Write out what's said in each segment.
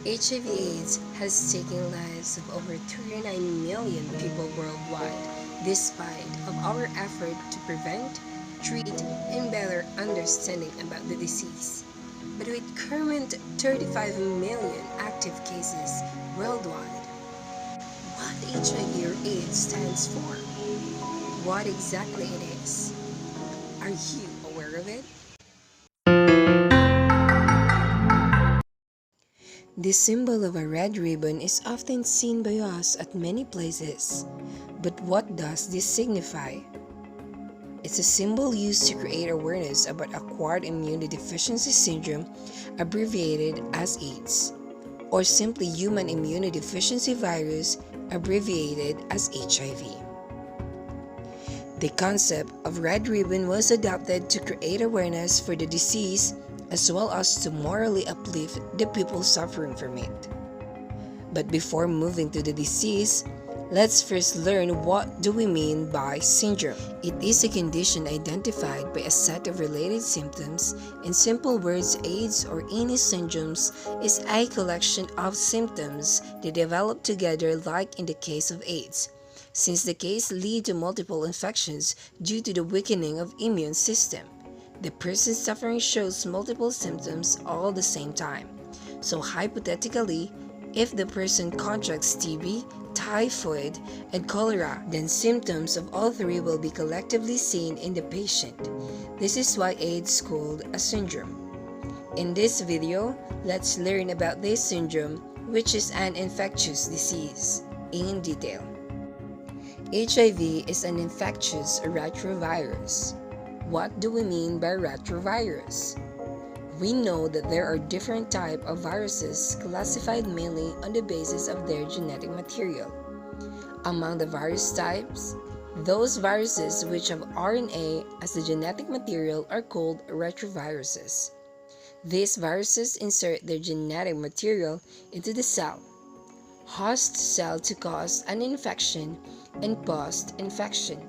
HIV/AIDS has taken lives of over 39 million people worldwide, despite of our effort to prevent, treat, and better understanding about the disease. But with current 35 million active cases worldwide, what HIV or AIDS stands for, what exactly it is, are you aware of it? The symbol of a red ribbon is often seen by us at many places. But what does this signify? It's a symbol used to create awareness about acquired immunodeficiency syndrome, abbreviated as AIDS, or simply human immunodeficiency virus, abbreviated as HIV. The concept of red ribbon was adopted to create awareness for the disease as well as to morally uplift the people suffering from it. But before moving to the disease, let's first learn what do we mean by syndrome. It is a condition identified by a set of related symptoms. In simple words, AIDS or any syndromes is a collection of symptoms that develop together like in the case of AIDS. Since the case lead to multiple infections due to the weakening of immune system, the person suffering shows multiple symptoms all at the same time. So hypothetically, if the person contracts TB, typhoid, and cholera, then symptoms of all three will be collectively seen in the patient. This is why AIDS is called a syndrome. In this video, let's learn about this syndrome, which is an infectious disease, in detail. HIV is an infectious retrovirus. What do we mean by retrovirus? We know that there are different types of viruses classified mainly on the basis of their genetic material. Among the virus types, those viruses which have RNA as the genetic material are called retroviruses. These viruses insert their genetic material into the cell, host cell to cause an infection and post-infection.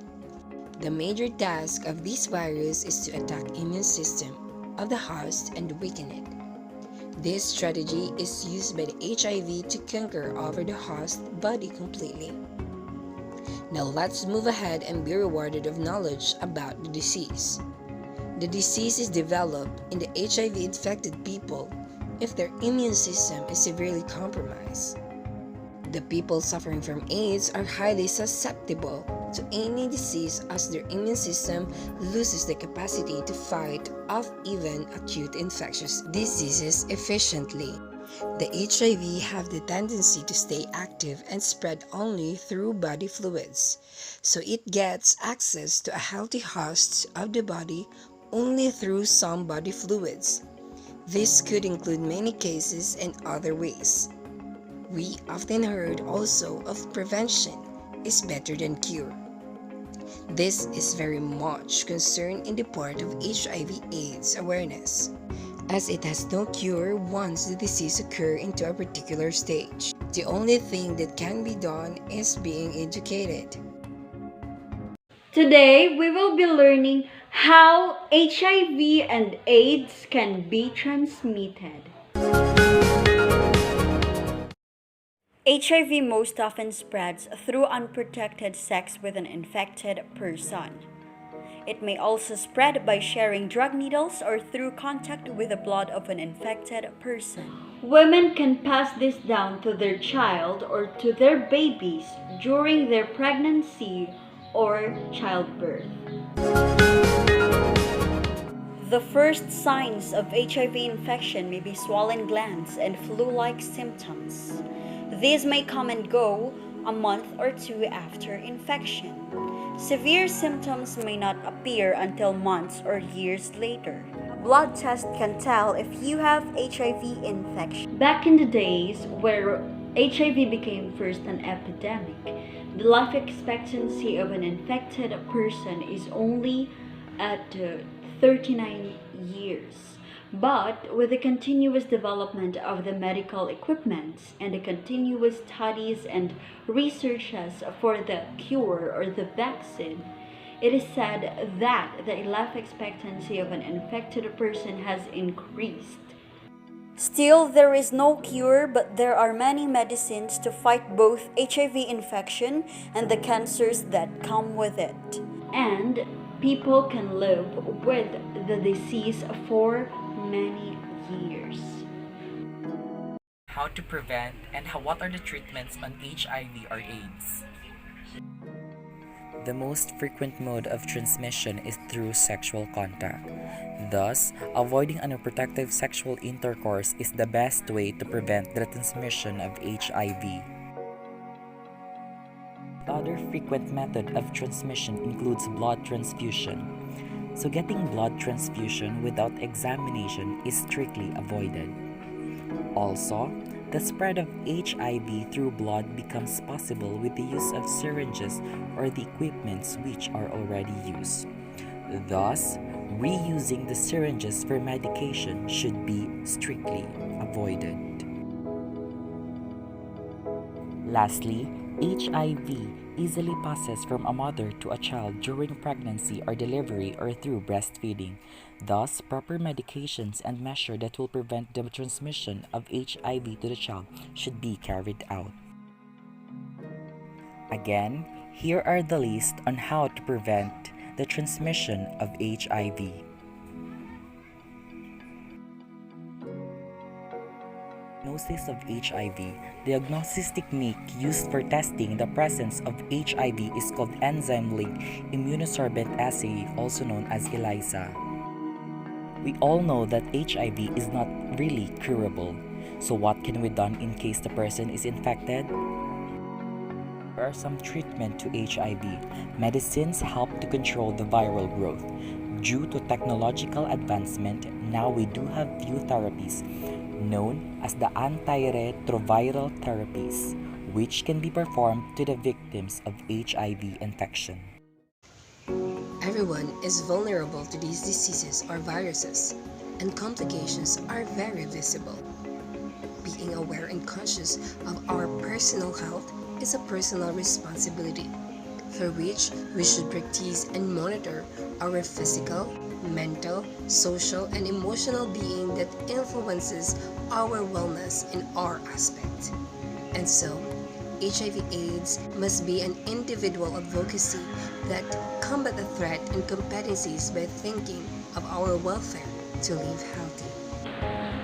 The major task of this virus is to attack immune system of the host and weaken it. This strategy is used by the HIV to conquer over the host body completely. Now let's move ahead and be rewarded of knowledge about the disease. The disease is developed in the HIV-infected people if their immune system is severely compromised. The people suffering from AIDS are highly susceptible to any disease as their immune system loses the capacity to fight off even acute infectious diseases efficiently. The HIV have the tendency to stay active and spread only through body fluids, so it gets access to a healthy host of the body only through some body fluids. This could include many cases and other ways. We often heard also of prevention is better than cure. This is very much concerned in the part of HIV/AIDS awareness, as it has no cure once the disease occurs into a particular stage. The only thing that can be done is being educated. Today, we will be learning how HIV and AIDS can be transmitted. HIV most often spreads through unprotected sex with an infected person. It may also spread by sharing drug needles or through contact with the blood of an infected person. Women can pass this down to their child or to their babies during their pregnancy or childbirth. The first signs of HIV infection may be swollen glands and flu-like symptoms. These may come and go a month or two after infection. Severe symptoms may not appear until months or years later. A blood test can tell if you have HIV infection. Back in the days where HIV became first an epidemic, the life expectancy of an infected person is only at 39 years. But with the continuous development of the medical equipment and the continuous studies and researches for the cure or the vaccine, it is said that the life expectancy of an infected person has increased. Still, there is no cure, but there are many medicines to fight both HIV infection and the cancers that come with it. And people can live with the disease for many years. How to prevent and what are the treatments on HIV or AIDS? The most frequent mode of transmission is through sexual contact. Thus, avoiding unprotected sexual intercourse is the best way to prevent the transmission of HIV. Other frequent method of transmission includes blood transfusion. So getting blood transfusion without examination is strictly avoided. Also, the spread of HIV through blood becomes possible with the use of syringes or the equipments which are already used. Thus, reusing the syringes for medication should be strictly avoided. Lastly, HIV easily passes from a mother to a child during pregnancy or delivery or through breastfeeding. Thus, proper medications and measures that will prevent the transmission of HIV to the child should be carried out. Again, here are the list on how to prevent the transmission of HIV. Diagnosis of HIV. Diagnostic technique used for testing the presence of HIV is called enzyme-linked immunosorbent assay, also known as ELISA. We all know that HIV is not really curable. So what can be done in case the person is infected? There are some treatment to HIV. Medicines help to control the viral growth. Due to technological advancement, now we do have few therapies known as the antiretroviral therapies, which can be performed to the victims of HIV infection. Everyone is vulnerable to these diseases or viruses, and complications are very visible. Being aware and conscious of our personal health is a personal responsibility, for which we should practice and monitor our physical, mental, social, and emotional being that influences our wellness in our aspect. And so, HIV/AIDS must be an individual advocacy that combat the threat and competencies by thinking of our welfare to live healthy.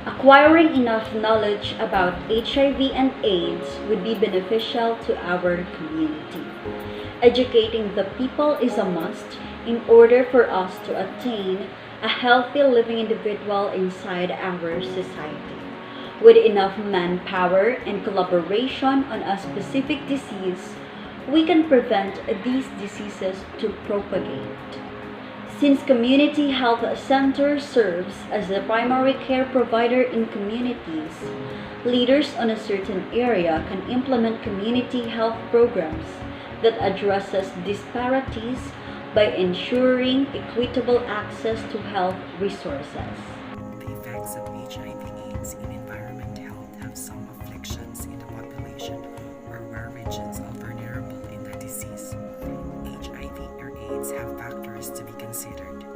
Acquiring enough knowledge about HIV and AIDS would be beneficial to our community. Educating the people is a must in order for us to attain a healthy living individual inside our society. With enough manpower and collaboration on a specific disease, we can prevent these diseases to propagate. Since community health center serves as the primary care provider in communities, leaders on a certain area can implement community health programs that addresses disparities by ensuring equitable access to health resources. The effects of HIV/AIDS in environment health have some afflictions in the population or where regions are vulnerable in the disease. HIV or AIDS have factors to be considered.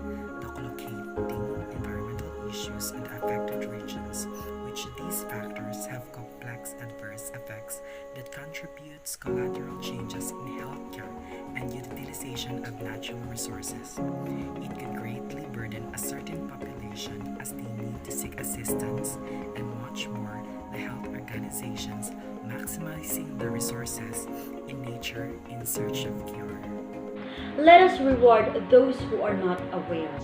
The collocating environmental issues in the affected regions, which these factors have complex adverse effects that contributes collateral changes in healthcare and utilization of natural resources. It could greatly burden a certain population as they need to seek assistance and much more the health organizations maximizing the resources in nature in search of cure. Let us reward those who are not aware.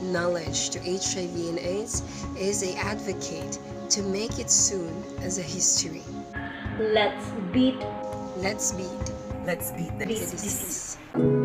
Knowledge to HIV and AIDS is an advocate to make it soon as a history. Let's beat Let's beat Let's beat the this disease. disease.